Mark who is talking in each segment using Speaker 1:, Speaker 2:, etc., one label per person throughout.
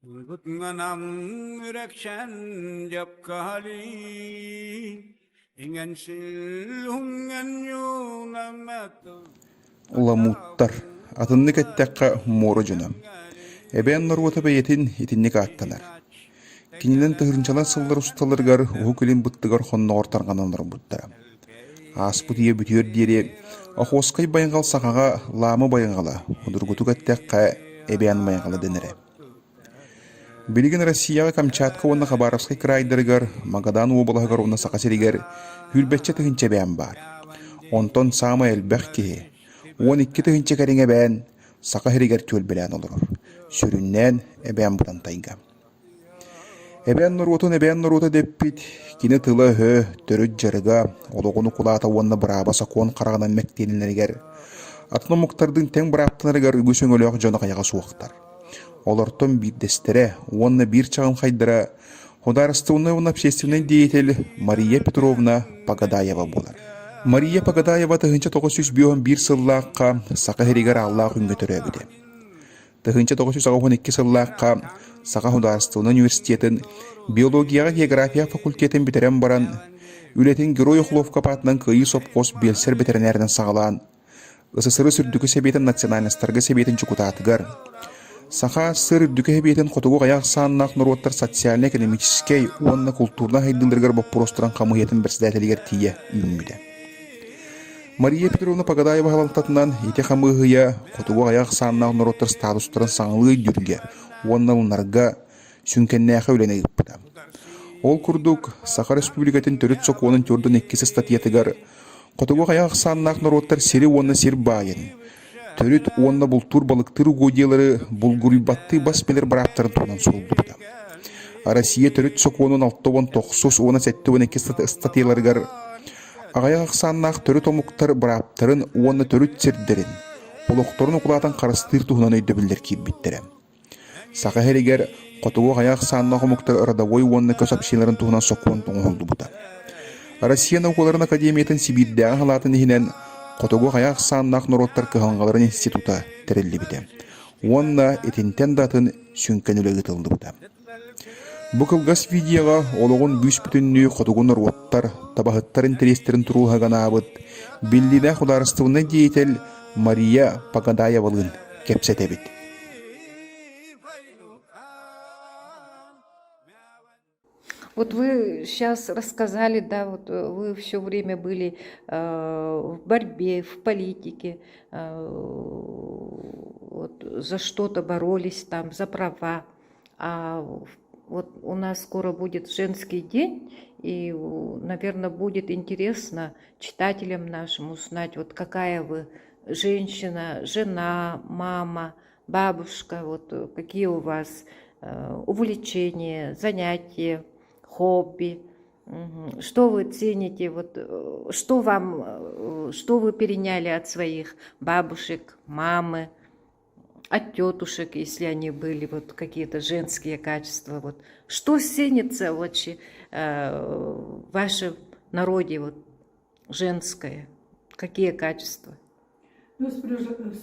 Speaker 1: Gutnganam yürekşen yapkali İngensil hungen yunamettu
Speaker 2: Уламуттар. Атынны кәттәккә моро жөнөм. Эбен норвота бәйетин итинник аттанар. Кинилен тыгырынчалан сыллар усталаргар уху килин буттыгар хонногор таргананлар буттара. Аспут ие бүтүөр диери охоскай байынгал сакага ламы байынгала, удургуту кәттәккә эбен байынгала денере. Билигин Россияга Камчатка онна Хабаровскай крайдыргар, Магадан облаһыгар онна сакасеригер хүлбәтче тыгынча бән бар. Онтон Самуэль Бәхки 12 тыгынча кәриңе бән сакасеригер төл белән олор. Сүрүннән эбән бутан тайга. Эбән нурута деппит, кине тылы хө, төрүт жарыга, олоғыны кулата онна браба сакон карагынан мәктенилергер. Атны муктардын тең браптаныргар үгүсөң өлөк жона каяга суактар. Олортон биддестере, онна бир чагын хайдыра, Художественный общественный деятель Мария Петровна Погадаева болар. Мария Погадаева тыгынча 901 сыллаакка сакахеригер Аллах үнгөтөрө биде. Тыгынча 912 сыллаакка Сака Художественный университетін биологияга география факультетін битерен баран, үлетін герой Хловка патынан кыйы сопкос белсер ветеринарынан сагалан, ысысыры сүрдүкü себетін национальностарга себетін чукутатыгар, Саха сыр дүке бейтін қотуғы аяқ саннақ нұруаттар социально-экономический, онна культурна хайдындыргар баппуростыран қамыетін бірсідәтелігер тие үйінмеді. Мария Петровна Погадаева халантатынан ете қамығыя қотуғы аяқ саннақ нұруаттар статустарын саңлығы дүрге, онна ұлнарға сүнкеннәқі өлені ұппыда. Ол күрдік Саха Республикатын төрет соқуының түрдің еккесі статиятыгар, қотуғы аяқ саннақ нұруаттар сері онна сер байын. Төрүт онна бултур балыктыр угодиялары булгурибатты басмелер бараптарын туынан солду бута. Россия төрүт сокуонун 6-9-17-12 статияларыгар агаяк саннак төрүт омуктар бараптарын онна төрүт сердерин олокторун укулатан карыстыр туунан өйдө билдер кийбиттере. Сакахеригер котугу агаяк саннак омуктар родовой онна көсөпшилерин туунан сокуон тоңолду бута. Россия наукаларын академиятын Сибирдәгә халатын ихинен Котогу хаяк саннак нуроттар кыһаңгаларын института терелли бите. Онна этинтен датын сүнкенүлеги тылды бута. Бу кылгас видеога ологун бүс бүтүннүү котогу нуроттар табахыттар интерестерин турулхаганабыт биллине Художественный деятель Мария Погадаевалын кепсетебит.
Speaker 3: Вот вы сейчас рассказали, да, вот вы все время были в борьбе, в политике, вот, за что-то боролись там, за права. А вот у нас скоро будет женский день, и, наверное, будет интересно читателям нашим узнать, вот какая вы женщина, жена, мама, бабушка, вот какие у вас увлечения, занятия, хобби, что вы цените, вот, что вы переняли от своих бабушек, мамы, от тетушек, если они были, вот какие-то женские качества, вот, что ценится вообще в вашем народе, вот, женское, какие качества?
Speaker 4: Ну, с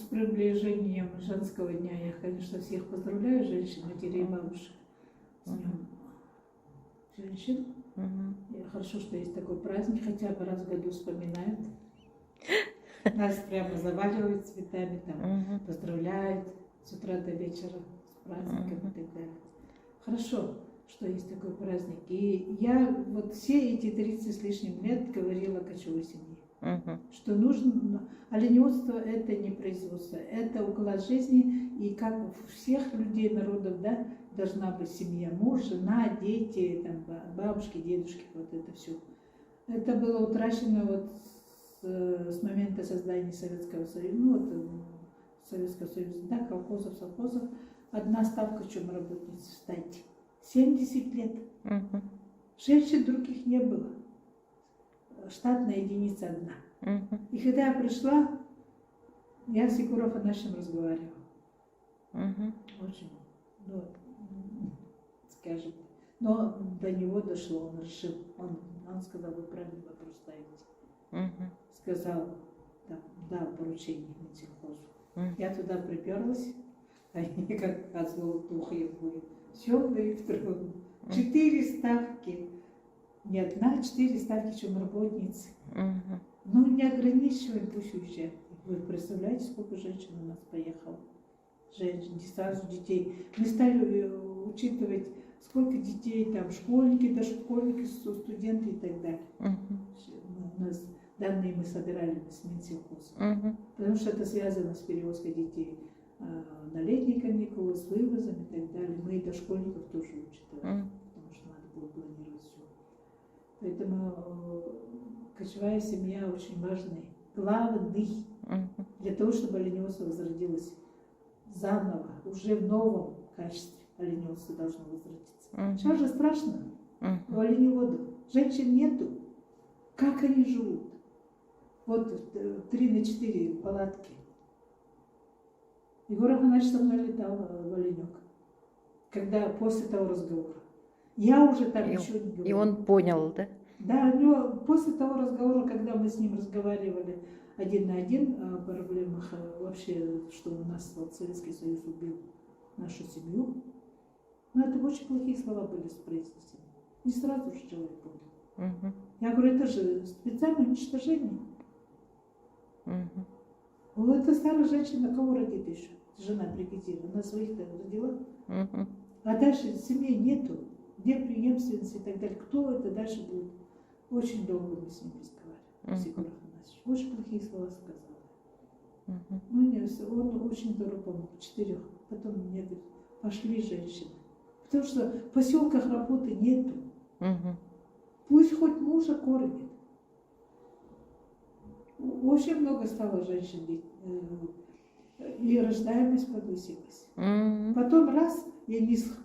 Speaker 4: приближением женского дня я, конечно, всех поздравляю, женщин, матерей и бабушек, с днем женщин. Хорошо, что есть такой праздник, хотя бы раз в году вспоминают. Нас прямо заваливают цветами, там, поздравляют с утра до вечера с праздником и так далее. Хорошо, что есть такой праздник. И я вот все эти 30 с лишним лет говорила о кочевой семье. Что нужно, оленеводство это не производство, это уклад жизни, и как у всех людей, народов, да, должна быть семья, муж, жена, дети, там, бабушки, дедушки, вот это все. Это было утрачено вот с момента создания Советского Союза, ну вот Советского Союза, да, колхозов, совхозов. Одна ставка чумработниц, встаньте, 70 лет. Женщин других не было. Штатная единица одна. И когда я пришла, я с Егором Афанасьевичем разговаривала. Очень, ну, скажем, но до него дошло, он решил, он сказал, вы правильный вопрос ставите. Сказал, дал поручение Минсельхозу. Я туда приперлась, они как козлов тухлых Все на электронном. 4 ставки. Не одна, 4 ставки чумработницы.
Speaker 3: Мгм.
Speaker 4: Ну, не ограничиваем, пусть уезжают. Вы представляете, сколько женщин у нас поехало? Женщин, сразу детей. Мы стали учитывать, сколько детей там, школьники, дошкольники, студенты и так далее.
Speaker 3: Мгм.
Speaker 4: У нас данные мы собирали с Минсельхоза.
Speaker 3: Мгм.
Speaker 4: Потому что это связано с перевозкой детей на летние каникулы, с вывозом и так далее. Мы и дошкольников тоже учитывали,
Speaker 3: Мгм.
Speaker 4: потому что надо было планировать все. Поэтому кочевая семья очень важный, главный
Speaker 3: Мгм.
Speaker 4: для того, чтобы оленеводство возродилось заново, уже в новом качестве оленеводство должно возродиться.
Speaker 3: Мгм.
Speaker 4: Сейчас же страшно
Speaker 3: Мгм.
Speaker 4: у оленеводов. Женщин нету. Как они живут? Вот 3 на 4 палатки. Егор Афанасьевич со мной летал в Оленек, когда после того разговора. Я уже там ничего не говорила.
Speaker 3: И он понял, да?
Speaker 4: Да, у него после того разговора, когда мы с ним разговаривали один на один о проблемах вообще, что у нас вот Советский Союз убил нашу семью, ну это очень плохие слова были произнесены. Не сразу же человек понял.
Speaker 3: Мгм.
Speaker 4: Я говорю, это же специальное уничтожение.
Speaker 3: Мгм.
Speaker 4: Вот эта старая женщина кого родит еще? Жена бригадира. Она своих-то родила.
Speaker 3: Мгм.
Speaker 4: А дальше семьи нету. Где преемственность и так далее. Кто это дальше будет? Очень долго мы с ним разговаривали. С Егором Афанасьевичем. Очень плохие слова сказала.
Speaker 3: Мгм.
Speaker 4: Ну, нет, он очень здорово помог. 4. Потом мне говорит, пошли женщины. Потому что в поселках работы нету.
Speaker 3: Мгм.
Speaker 4: Пусть хоть мужа кормит. Очень много стало женщин. И рождаемость повысилась.
Speaker 3: Мгм.
Speaker 4: Потом раз, Янис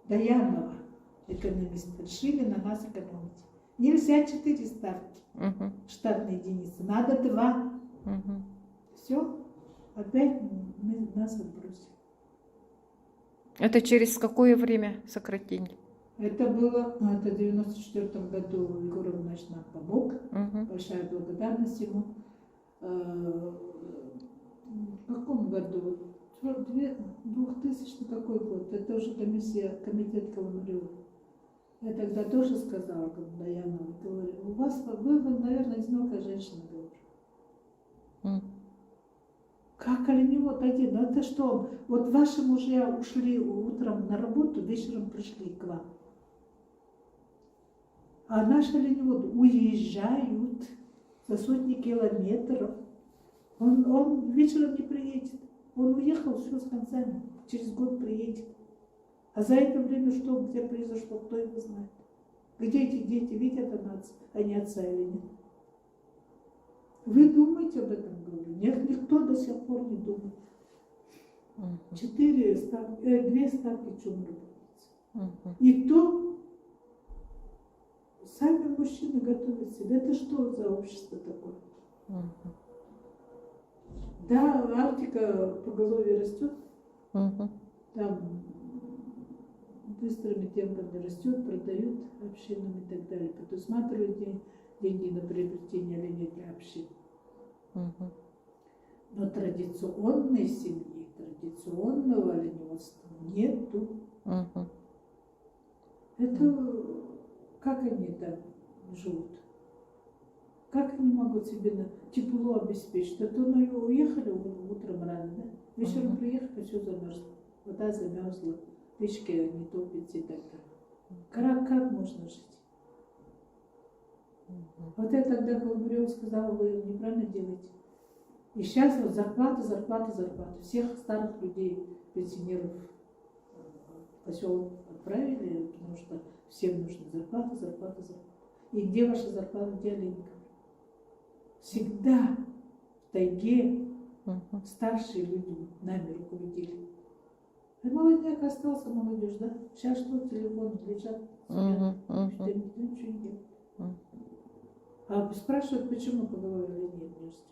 Speaker 4: Даянова, экономист, решили на нас экономить. Нельзя 4 ставки
Speaker 3: Мгм.
Speaker 4: штатной единицы, надо 2.
Speaker 3: Мгм.
Speaker 4: Все, опять нас отбросили.
Speaker 3: Это через какое время сократили?
Speaker 4: Это было, это в 94 году Егор Иванович нам помог.
Speaker 3: Мгм.
Speaker 4: Большая благодарность ему. В каком году? 2000 какой год? Это уже комитет Коломарёва. Я тогда тоже сказала, как Даянова, говорю, вы, наверное, одинокая женщина, говорю.
Speaker 3: Мгм.
Speaker 4: Как оленевод один? Ну это что? Вот ваши мужья ушли утром на работу, вечером пришли к вам. А наши оленеводы уезжают за сотни километров. Он вечером не приедет. Он уехал, все с концами. Через год приедет. А за это время что, где произошло, кто его знает? Где эти дети, видят они отца или нет? Вы думаете об этом, говорю? Нет, никто до сих пор не думает.
Speaker 3: Мгм.
Speaker 4: 2 ставки чумработницы.
Speaker 3: Мгм.
Speaker 4: И то сами мужчины готовят себя. Это что за общество такое?
Speaker 3: Мгм.
Speaker 4: Да, Арктика поголовье растет,
Speaker 3: Мгм.
Speaker 4: там быстрыми темпами растет, продают общинам и так далее, предусматривают деньги на приобретение оленей для общин.
Speaker 3: Мгм.
Speaker 4: Но традиционной семьи, традиционного оленеводства нету.
Speaker 3: Мгм.
Speaker 4: Это как они там живут? Как они могут себе тепло обеспечить? Это уехали утром рано, да? Вечером приехали, все замерзло. Вода замерзла, печки не топятся и так далее. Как можно жить? Вот я тогда Коломарёв сказала, вы неправильно делаете. И сейчас вот зарплата. Всех старых людей, пенсионеров в поселок отправили, потому что всем нужна зарплата. И где ваша зарплата, где оленников? Всегда в тайге
Speaker 3: Мгм.
Speaker 4: старшие люди нами руководили. А молодняк остался, молодежь, да? Сейчас что, телефоны лежат,
Speaker 3: Мгм.
Speaker 4: что
Speaker 3: Мгм.
Speaker 4: никто ничего не делает.
Speaker 3: Мгм.
Speaker 4: А спрашивают, почему поголовье оленей не растет?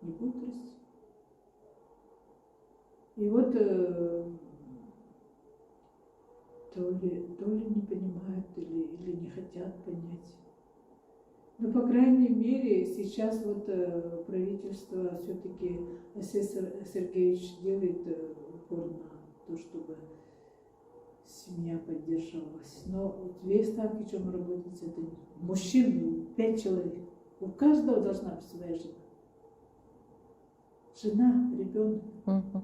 Speaker 4: Не будет расти. И вот то ли не понимают, или не хотят понять. Но, по крайней мере, сейчас вот правительство все-таки, Сергеевич делает упор на то, чтобы семья поддерживалась. Но вот две ставки, чем работницы, это мужчин 5 человек. У каждого должна быть своя жена. Жена, ребенок.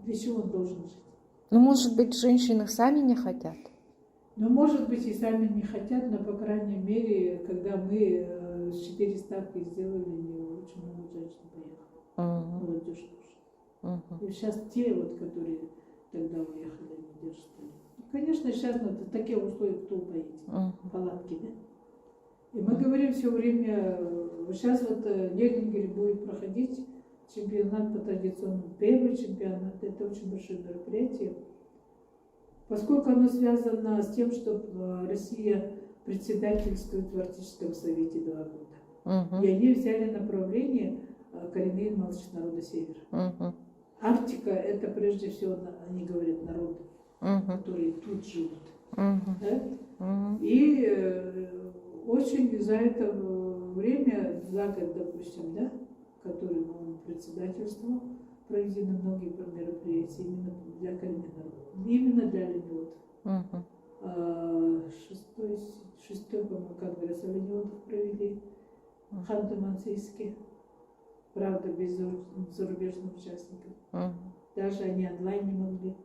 Speaker 4: Для чего он должен жить?
Speaker 3: Ну, может быть, женщины сами не хотят.
Speaker 4: Ну, может быть, и сами не хотят, но, по крайней мере, когда мы 4 ставки сделали, очень много женщин поехало. Молодежь тоже. И сейчас те, вот, которые тогда уехали, они держат. И, конечно, сейчас надо такие условия, кто поедет. Палатки, да? И мы говорим все время, сейчас вот Гельнингере будет проходить чемпионат по традиционному. Первый чемпионат, это очень большое мероприятие. Поскольку оно связано с тем, что Россия председательствует в Арктическом совете 2 года. И они взяли направление коренные малыши народа Севера. Арктика — это прежде всего, они говорят, народы, которые тут живут. Да? И очень за это время, за год, допустим, да, который он председательствовал, проведены многие мероприятия именно для коренных народов, именно для оленеводов. Шестой, по-моему, конгресс оленеводов провели в Ханты-Мансийске, правда, без зарубежных участников. Даже они онлайн не могли.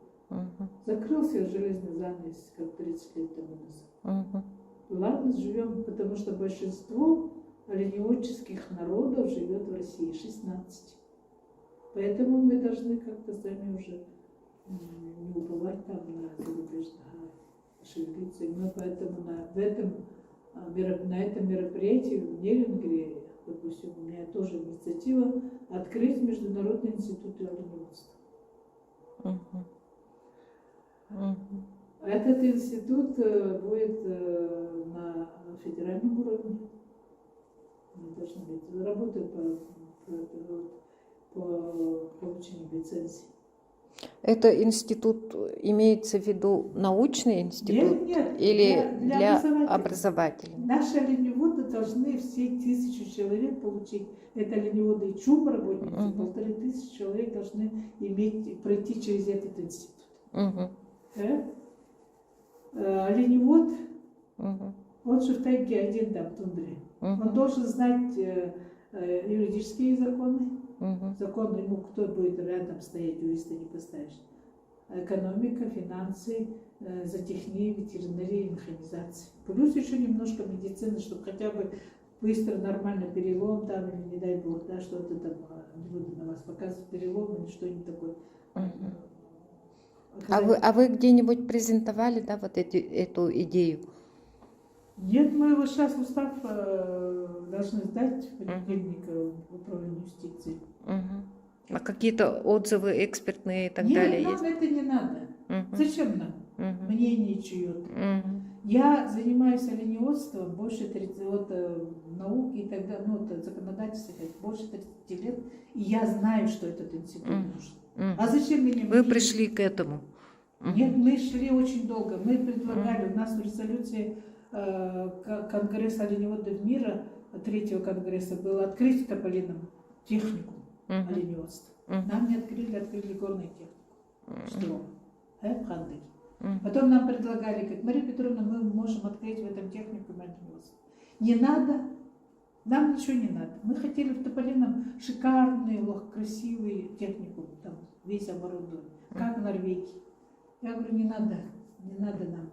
Speaker 4: Закрылся железный занавес, как 30 лет тому назад. Ладно, живем, потому что большинство оленеводческих народов живет в России, 16. Поэтому мы должны как-то сами уже не уповать там на зарубежных, а шевелиться. И мы поэтому на этом мероприятии в Гельнингере, допустим, у меня тоже инициатива открыть Международный институт оленеводства. Этот институт будет на федеральном уровне. Мы должны быть работать по получению лицензии.
Speaker 3: Это институт имеется в виду научный институт?
Speaker 4: Нет,
Speaker 3: или для
Speaker 4: образовательного.
Speaker 3: образовательного?
Speaker 4: Наши оленеводы должны все 1000 человек получить. Это оленеводы и ЧУМ работники. 1500 человек должны пройти через этот институт. Оленевод, он же в тайге один там в тундре. Он должен знать юридические законы. Закон ему кто будет рядом стоять, юриста не поставишь. Экономика, финансы, зоотехния, ветеринария, механизация. Плюс еще немножко медицины, чтобы хотя бы быстро, нормально перелом там, или не дай бог, да, что-то там, не буду на вас показывать, перелом или что-нибудь такое.
Speaker 3: А вы где-нибудь презентовали, да, вот эту идею?
Speaker 4: Нет, мы его сейчас устав должны сдать в понедельник в управлении юстиции.
Speaker 3: А какие-то отзывы экспертные и так далее
Speaker 4: Нет,
Speaker 3: есть?
Speaker 4: нам это не надо. Зачем нам? Мнение чье-то. Я занимаюсь оленеводством больше 30 лет, науки и так далее, ну, законодательство, больше 30 лет, и я знаю, что этот институт нужен. А зачем мне?
Speaker 3: Вы пришли к этому?
Speaker 4: Нет, мы шли очень долго. Мы предлагали, у нас в резолюции Конгресса оленеводов мира, 3-го конгресса, было открыть в Тополином технику оленеводства. Нам не открыли, открыли горную технику. Что? В Ханды. Потом нам предлагали, как Мария Петровна, мы можем открыть в этом технику оленеводства. Не надо, нам ничего не надо. Мы хотели в Тополином шикарный, красивый технику, там весь оборудован, как в Норвегии. Я говорю, не надо нам.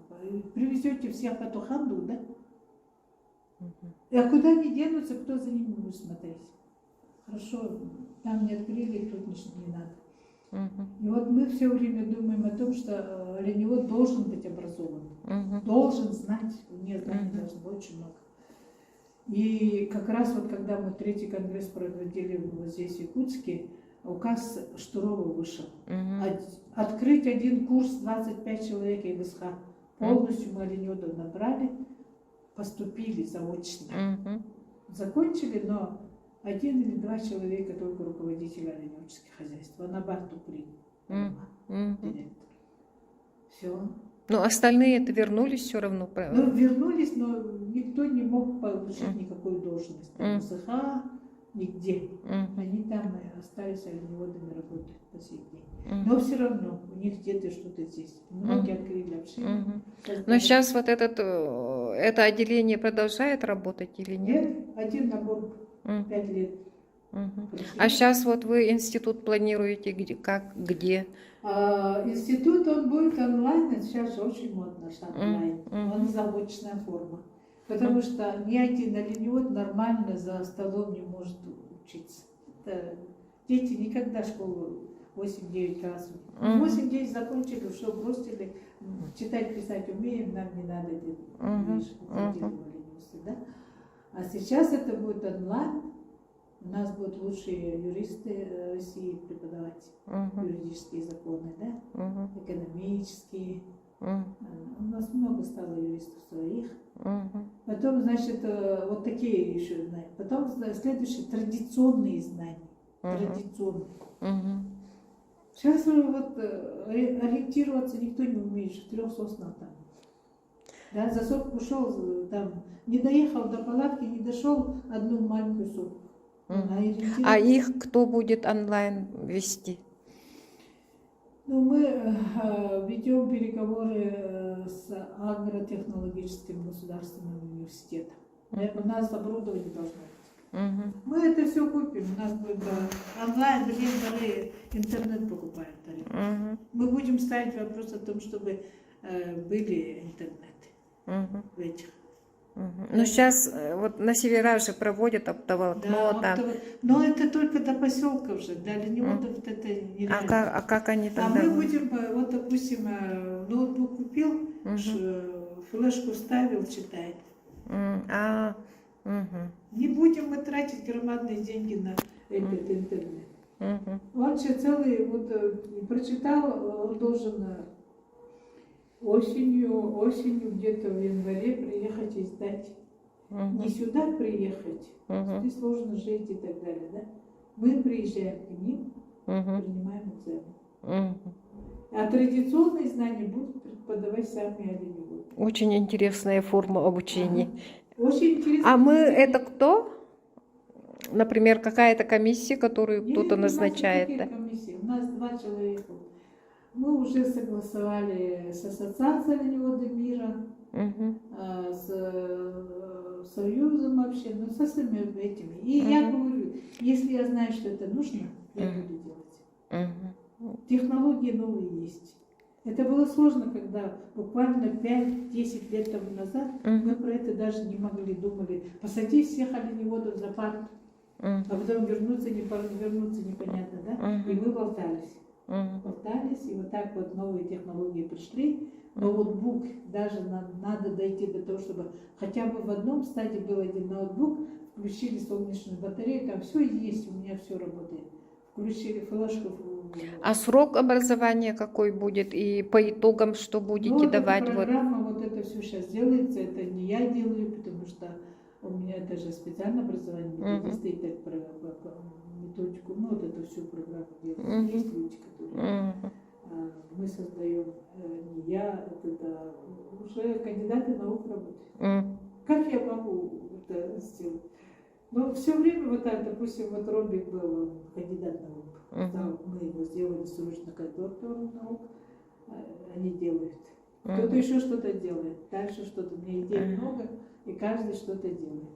Speaker 4: Привезете всех в эту Ханду, да? А куда они денутся, кто за ними будет смотреть? Хорошо, там не открыли, тут не надо. И вот мы все время думаем о том, что оленевод должен быть образован, должен знать, у него знаний должно быть очень много. И как раз вот когда мы 3-й конгресс проводили вот здесь, в Якутске, указ Штурова вышел. Открыть один курс 25 человек ИВСХ. Полностью мы оленеводов набрали, поступили заочно. Закончили, но 1 или 2 человека только руководители оленеводческих хозяйств. А на барту директор. Все.
Speaker 3: Ну, остальные-то вернулись все равно.
Speaker 4: Ну, вернулись, но никто не мог получить никакую должность. ИВСХ, нигде.
Speaker 3: Мгм.
Speaker 4: Они там и остались, оленеводами работают по сей день.
Speaker 3: Мгм.
Speaker 4: Но все равно у них где-то что-то здесь. Многие открыли общины.
Speaker 3: Мгм.
Speaker 4: создали.
Speaker 3: Но сейчас вот это отделение продолжает работать или нет?
Speaker 4: Нет, один набор,
Speaker 3: Мгм.
Speaker 4: 5 лет.
Speaker 3: Мгм.
Speaker 4: прошли.
Speaker 3: А сейчас вот вы институт планируете где, как, где?
Speaker 4: Институт, он будет онлайн, а сейчас же очень модно, что онлайн.
Speaker 3: Мгм.
Speaker 4: Он заочная форма. Потому что ни один оленевод нормально за столом не может учиться. Это дети никогда школу 8-9 классов.
Speaker 3: Мгм.
Speaker 4: 8-9 закончили, все бросили. Читать, писать умеем, нам не надо делать.
Speaker 3: Мгм.
Speaker 4: Уходили в оленеводство, да? А сейчас это будет онлайн. У нас будут лучшие юристы России преподавать
Speaker 3: Мгм.
Speaker 4: юридические законы, да?
Speaker 3: Мгм.
Speaker 4: Экономические.
Speaker 3: Мгм.
Speaker 4: У нас много стало юристов своих.
Speaker 3: Мгм.
Speaker 4: Потом, значит, вот такие еще знания. Потом следующие традиционные знания.
Speaker 3: Мгм.
Speaker 4: Традиционные.
Speaker 3: Мгм.
Speaker 4: Сейчас вот ориентироваться никто не умеет, в 3 соснах там. Да, за сопку ушел, там, не доехал до палатки, не дошел одну маленькую сопку.
Speaker 3: Мгм. А их кто будет онлайн вести?
Speaker 4: Ну, мы ведем переговоры с агротехнологическим государственным университетом. У нас оборудование должно быть.
Speaker 3: Мгм.
Speaker 4: Мы это все купим. У нас будет онлайн, вендоры, интернет покупают.
Speaker 3: Мгм.
Speaker 4: Мы будем ставить вопрос о том, чтобы были интернеты
Speaker 3: Мгм.
Speaker 4: в этих.
Speaker 3: Мгм. Ну, сейчас вот на северах же проводят оптоволокно там.
Speaker 4: Но это только до поселка уже, до оленеводов это нереально.
Speaker 3: А как они
Speaker 4: А
Speaker 3: тогда
Speaker 4: мы
Speaker 3: будут?
Speaker 4: будем, вот, допустим, ноутбук купил, флешку вставил, читает.
Speaker 3: Мгм.
Speaker 4: Не будем мы тратить громадные деньги на этот интернет.
Speaker 3: Мгм.
Speaker 4: Он же целый, вот прочитал, он должен осенью где-то в январе приехать и сдать. Не сюда приехать, здесь сложно жить и так далее, да? Мы приезжаем к ним, принимаем экзамен. А традиционные знания будут преподавать сами оленеводы.
Speaker 3: Очень интересная форма обучения.
Speaker 4: Ага. Очень интересно.
Speaker 3: А мы это кто? Например, какая-то комиссия, которую
Speaker 4: Нет,
Speaker 3: кто-то
Speaker 4: у нас
Speaker 3: назначает?
Speaker 4: никаких комиссий. У нас 2 человека. Мы уже согласовали с Ассоциацией оленеводов мира,
Speaker 3: Мгм.
Speaker 4: с Союзом вообще, ну со всеми этими. И я говорю, если я знаю, что это нужно, я буду делать.
Speaker 3: Мгм.
Speaker 4: Технологии новые есть. Это было сложно, когда буквально 5-10 лет тому назад мы про это даже не могли, думали, посадить всех оленеводов за пару, а потом вернуться, не вернуться, непонятно, да? И мы болтались. Болтались, и вот так вот новые технологии пришли. Ноутбук, даже надо дойти до того, чтобы хотя бы в одном стадии был один ноутбук, включили солнечную батарею, там все есть, у меня все работает. Включили флешку.
Speaker 3: А срок образования какой будет? И по итогам что будете давать?
Speaker 4: Эта программа, вот это все сейчас делается, это не я делаю, потому что у меня это же специальное образование, методисты, и так методику, ну вот эту всю программу делают. Есть люди, которые мы создаем, не я, это уже кандидаты наук работают. Как я могу это сделать? Но все время вот так, допустим, вот Робик был, он кандидат наук. Мы его сделали срочно как доктор наук, они делают. Кто-то еще что-то делает, дальше что-то. У меня идей много, и каждый что-то делает.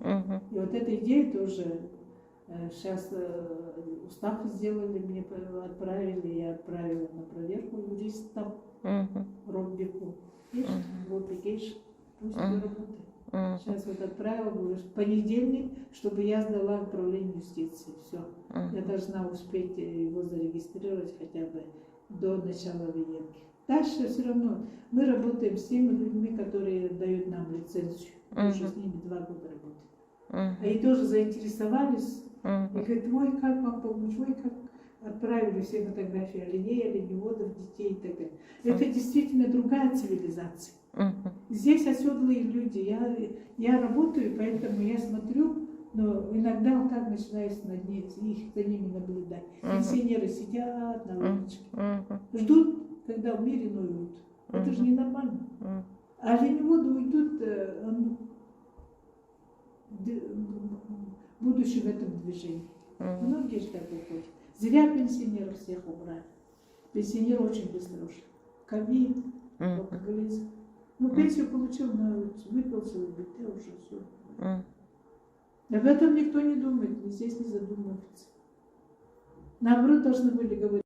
Speaker 4: И вот эта идея тоже сейчас устав сделали, мне отправили, я отправила на проверку юристам Робику. Робикейш, пусть работает. Сейчас вот отправила, говорю, в понедельник, чтобы я сдала управление юстиции. Все. Я должна успеть его зарегистрировать хотя бы до начала военки. Дальше все равно мы работаем с теми людьми, которые дают нам лицензию. Мы уже с ними 2 года работаем. Они тоже заинтересовались. И говорят, ой, как вам помочь, ой, как отправили все фотографии оленей, оленеводов, детей и так далее. Это действительно другая цивилизация. Здесь оседлые люди. Я работаю, поэтому я смотрю, но иногда вот так начинаю за ними наблюдать. Пенсионеры сидят на лавочке, ждут, когда в мире уйдут. Это же ненормально. А оленеводы уйдут, будущее в этом движении.
Speaker 3: Мгм.
Speaker 4: Многие же так уходят. Зря пенсионеров всех убрали. Пенсионеры очень быстро ушли. Ковид,
Speaker 3: Мгм.
Speaker 4: алкоголизм. Ну, пенсию получил, но выпил свой битый, уже все.
Speaker 3: Мгм.
Speaker 4: Об этом никто не думает, ни здесь не задумывается. Наоборот, должны были говорить.